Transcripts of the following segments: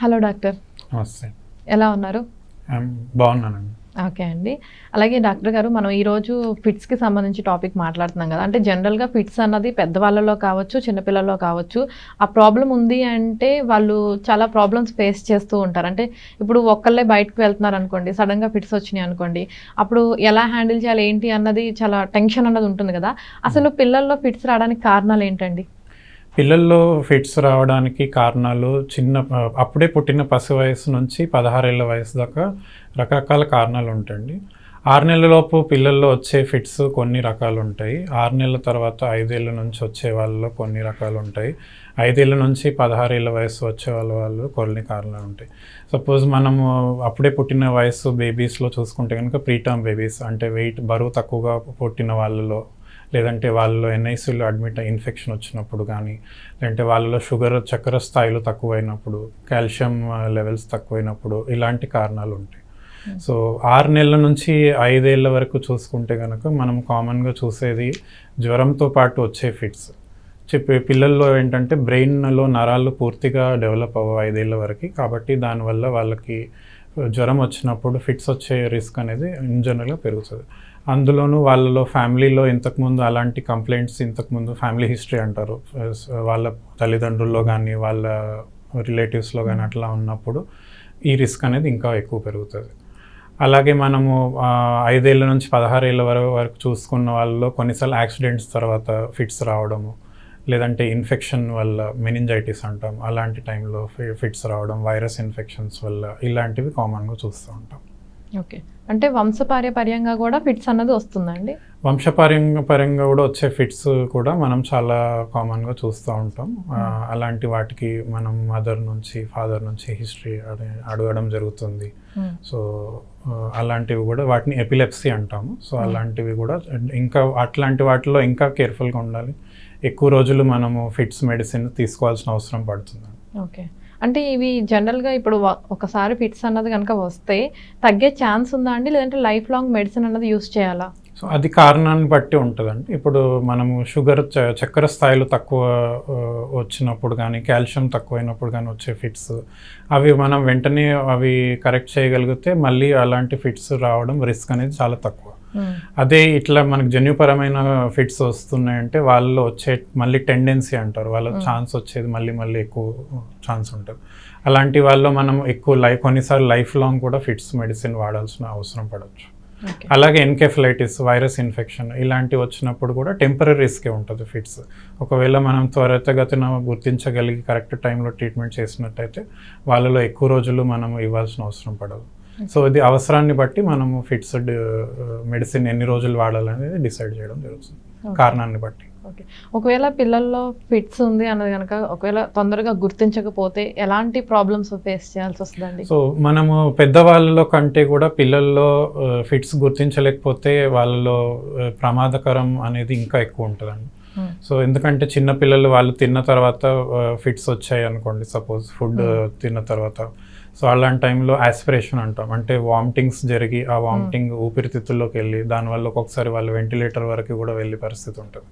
Hello doctor. నమస్తే. ఎలా ఉన్నారు? బాగున్నానండి. ఓకే అండి. అలాగే డాక్టర్ గారు, మనం ఈరోజు ఫిట్స్‌కి సంబంధించి టాపిక్ మాట్లాడుతున్నాం కదా! అంటే జనరల్‌గా ఫిట్స్ అన్నది పెద్దవాళ్ళలో కావచ్చు, చిన్నపిల్లల్లో కావచ్చు. ఆ ప్రాబ్లమ్ ఉంది అంటే వాళ్ళు చాలా ప్రాబ్లమ్స్ ఫేస్ చేస్తూ ఉంటారు. అంటే ఇప్పుడు ఒక్కళ్ళే బయటకి వెళ్తున్నారనుకోండి, సడెన్‌గా ఫిట్స్ వచ్చినాయి అనుకోండి. అప్పుడు ఎలా హ్యాండిల్ చేయాలి ఏంటి అన్నది చాలా టెన్షన్ అన్నది ఉంటుంది కదా! అసలు పిల్లల్లో ఫిట్స్ రావడానికి కారణాలు ఏంటండి? పిల్లల్లో ఫిట్స్ రావడానికి కారణాలు అప్పుడే పుట్టిన పసి వయసు నుంచి 16 ఏళ్ల వయసు దాకా రకరకాల కారణాలు ఉంటాయండి. 6 నెలలలోపు పిల్లల్లో వచ్చే ఫిట్స్ కొన్ని రకాలు ఉంటాయి. 6 నెలల తర్వాత 5 ఏళ్ల నుంచి వచ్చే వాళ్ళలో కొన్ని రకాలు ఉంటాయి. 5 ఏళ్ల నుంచి 16 ఏళ్ల వయసు వచ్చే వాళ్ళు కొన్ని కారణాలు ఉంటాయి. సపోజ్ మనము అప్పుడే పుట్టిన వయసు బేబీస్లో చూసుకుంటే కనుక ప్రీటర్మ్ బేబీస్, అంటే బరువు తక్కువగా పుట్టిన వాళ్ళలో, లేదంటే వాళ్ళలో ఎన్ఐసీలో అడ్మిట్ ఇన్ఫెక్షన్ వచ్చినప్పుడు కానీ, లేదంటే వాళ్ళలో చక్కెర స్థాయిలు తక్కువైనప్పుడు, కాల్షియం లెవెల్స్ తక్కువైనప్పుడు, ఇలాంటి కారణాలు ఉంటాయి. సో 6 నెలల నుంచి 5 ఏళ్ల వరకు చూసుకుంటే కనుక మనం కామన్గా చూసేది జ్వరంతో పాటు వచ్చే ఫిట్స్. పిల్లల్లో ఏంటంటే బ్రెయిన్లో నరాలు పూర్తిగా డెవలప్ అవ్వవు 5 ఏళ్ల వరకు. కాబట్టి దానివల్ల వాళ్ళకి జ్వరం వచ్చినప్పుడు ఫిట్స్ వచ్చే రిస్క్ అనేది ఇన్ జనరల్గా పెరుగుతుంది. అందులోనూ వాళ్ళలో ఫ్యామిలీలో ఇంతకుముందు అలాంటి కంప్లైంట్స్, ఇంతకుముందు ఫ్యామిలీ హిస్టరీ అంటారు, వాళ్ళ తల్లిదండ్రుల్లో కానీ వాళ్ళ రిలేటివ్స్లో కానీ అట్లా ఉన్నప్పుడు ఈ రిస్క్ అనేది ఇంకా ఎక్కువ పెరుగుతుంది. అలాగే మనము 5 ఏళ్ల నుంచి 16 ఏళ్ల వరకు చూసుకున్న వాళ్ళలో కొన్నిసార్లు యాక్సిడెంట్స్ తర్వాత ఫిట్స్ రావడము, లేదంటే ఇన్ఫెక్షన్ వల్ల మెనింజైటిస్ అంటాం, అలాంటి టైంలో ఫిట్స్ రావడం, వైరస్ ఇన్ఫెక్షన్స్ వల్ల, ఇలాంటివి కామన్గా చూస్తూ ఉంటాం. ఓకే. అంటే వంశపార్యపర్యంగా కూడా ఫిట్స్ అన్నది వస్తుందండి? వంశపార్యంగా కూడా వచ్చే ఫిట్స్ కూడా మనం చాలా కామన్గా చూస్తూ ఉంటాం. అలాంటి వాటికి మనం మదర్ నుంచి, ఫాదర్ నుంచి హిస్టరీ అడగడం జరుగుతుంది. సో అలాంటివి కూడా వాటిని ఎపిలెప్సీ అంటాము. సో అలాంటివి కూడా ఇంకా అట్లాంటి వాటిలో ఇంకా కేర్ఫుల్గా ఉండాలి. ఎక్కువ రోజులు మనము ఫిట్స్ మెడిసిన్ తీసుకోవాల్సిన అవసరం పడుతుంది. ఓకే. అంటే ఇవి జనరల్‌గా ఇప్పుడు ఒకసారి ఫిట్స్ అన్నది కనుక వస్తే తగ్గే ఛాన్స్ ఉందా అండి? లేదంటే లైఫ్ లాంగ్ మెడిసిన్ అన్నది యూజ్ చేయాలా? సో అది కారణాన్ని బట్టి ఉంటుందండి. ఇప్పుడు మనము చక్కెర స్థాయిలు తక్కువ వచ్చినప్పుడు కానీ, కాల్షియం తక్కువైనప్పుడు కానీ వచ్చే ఫిట్స్, అవి మనం వెంటనే అవి కరెక్ట్ చేయగలిగితే మళ్ళీ అలాంటి ఫిట్స్ రావడం రిస్క్ అనేది చాలా తక్కువ. అదే ఇట్లా మనకు జన్యుపరమైన ఫిట్స్ వస్తున్నాయంటే వాళ్ళలో వచ్చే మళ్ళీ టెండెన్సీ అంటారు, వాళ్ళ ఛాన్స్ వచ్చేది మళ్ళీ ఎక్కువ ఛాన్స్ ఉంటుంది. అలాంటి వాళ్ళలో మనం ఎక్కువ కొన్నిసార్లు లైఫ్ లాంగ్ కూడా ఫిట్స్ మెడిసిన్ వాడాల్సిన అవసరం పడవచ్చు. అలాగే ఎన్కెఫలైటిస్, వైరస్ ఇన్ఫెక్షన్, ఇలాంటివి వచ్చినప్పుడు కూడా టెంపరీ రిస్కే ఉంటుంది ఫిట్స్. ఒకవేళ మనం త్వరితగతిన గుర్తించగలిగి కరెక్ట్ టైంలో ట్రీట్మెంట్ చేసినట్టయితే వాళ్ళలో ఎక్కువ రోజులు మనం ఇవ్వాల్సిన అవసరం పడదు. సో ఇది అవసరాన్ని బట్టి మనము ఫిట్స్ మెడిసిన్ ఎన్ని రోజులు వాడాలనేది డిసైడ్ చేయడం జరుగుతుంది, కారణాన్ని బట్టి. ఓకే. ఒకవేళ పిల్లల్లో ఫిట్స్ ఉంది అన్నది కనుక ఒకవేళ తొందరగా గుర్తించకపోతే ఎలాంటి ప్రాబ్లమ్స్ ఫేస్ చేయాల్సి వస్తుందండి? సో మనము పెద్దవాళ్ళలో కంటే కూడా పిల్లల్లో ఫిట్స్ గుర్తించలేకపోతే వాళ్ళలో ప్రమాదకరం అనేది ఇంకా ఎక్కువ ఉంటుందండి. సో ఎందుకంటే చిన్న పిల్లలు వాళ్ళు తిన్న తర్వాత ఫిట్స్ వచ్చాయి అనుకోండి, సపోజ్ ఫుడ్ తిన్న తర్వాత, సో అలాంటి టైంలో ఆస్పిరేషన్ అంటాం, అంటే వామిటింగ్స్ జరిగి ఆ వామిటింగ్ ఊపిరితిత్తుల్లోకి వెళ్ళి దానివల్ల ఒక్కొక్కసారి వాళ్ళు వెంటిలేటర్ వరకు కూడా వెళ్ళే పరిస్థితి ఉంటుంది.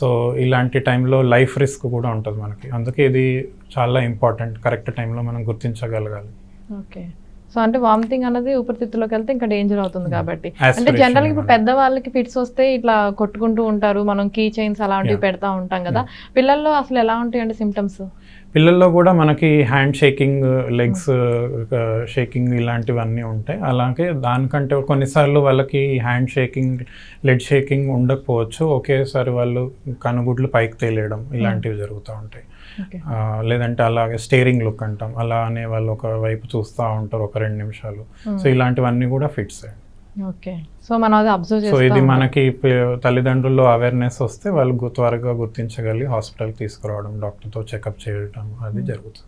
సో ఇలాంటి టైంలో లైఫ్ రిస్క్ కూడా ఉంటుంది మనకి. అందుకే ఇది చాలా ఇంపార్టెంట్, కరెక్ట్ టైంలో మనం గుర్తించగలగాలి. ఓకే. సో అంటే వామిటింగ్ అన్నది ఊపిరితిత్తులోకి వెళ్తే ఇంకా డేంజర్ అవుతుంది కాబట్టి. అంటే జనరల్గా ఇప్పుడు పెద్దవాళ్ళకి ఫిట్స్ వస్తే ఇట్లా కొట్టుకుంటూ ఉంటారు, మనం కీ చైన్స్ అలాంటివి పెడతా ఉంటాం కదా. పిల్లల్లో అసలు ఎలా ఉంటాయండి సిమ్టమ్స్? పిల్లల్లో కూడా మనకి హ్యాండ్ షేకింగ్, లెగ్స్ షేకింగ్, ఇలాంటివన్నీ ఉంటాయి. అలాగే దానికంటే కొన్నిసార్లు వాళ్ళకి హ్యాండ్ షేకింగ్, లెగ్ షేకింగ్ ఉండకపోవచ్చు. ఒకేసారి వాళ్ళు కనుగుడ్లు పైకి తేలేయడం, ఇలాంటివి జరుగుతూ ఉంటాయి. లేదంటే అలాగే స్టేరింగ్ లుక్ అంటాం, అలా అనే వాళ్ళు ఒక వైపు చూస్తూ ఉంటారు ఒక 2 నిమిషాలు. సో ఇలాంటివన్నీ కూడా ఫిట్స్. ఓకే. సో మనం అది అబ్జర్వ్ చేస్తాం. సో ఇది మనకి తల్లిదండ్రుల్లో అవేర్నెస్ వస్తే వాళ్ళు త్వరగా గుర్తించగలిగి హాస్పిటల్కి తీసుకురావడం, డాక్టర్తో చెకప్ చేయడం అది జరుగుతుంది.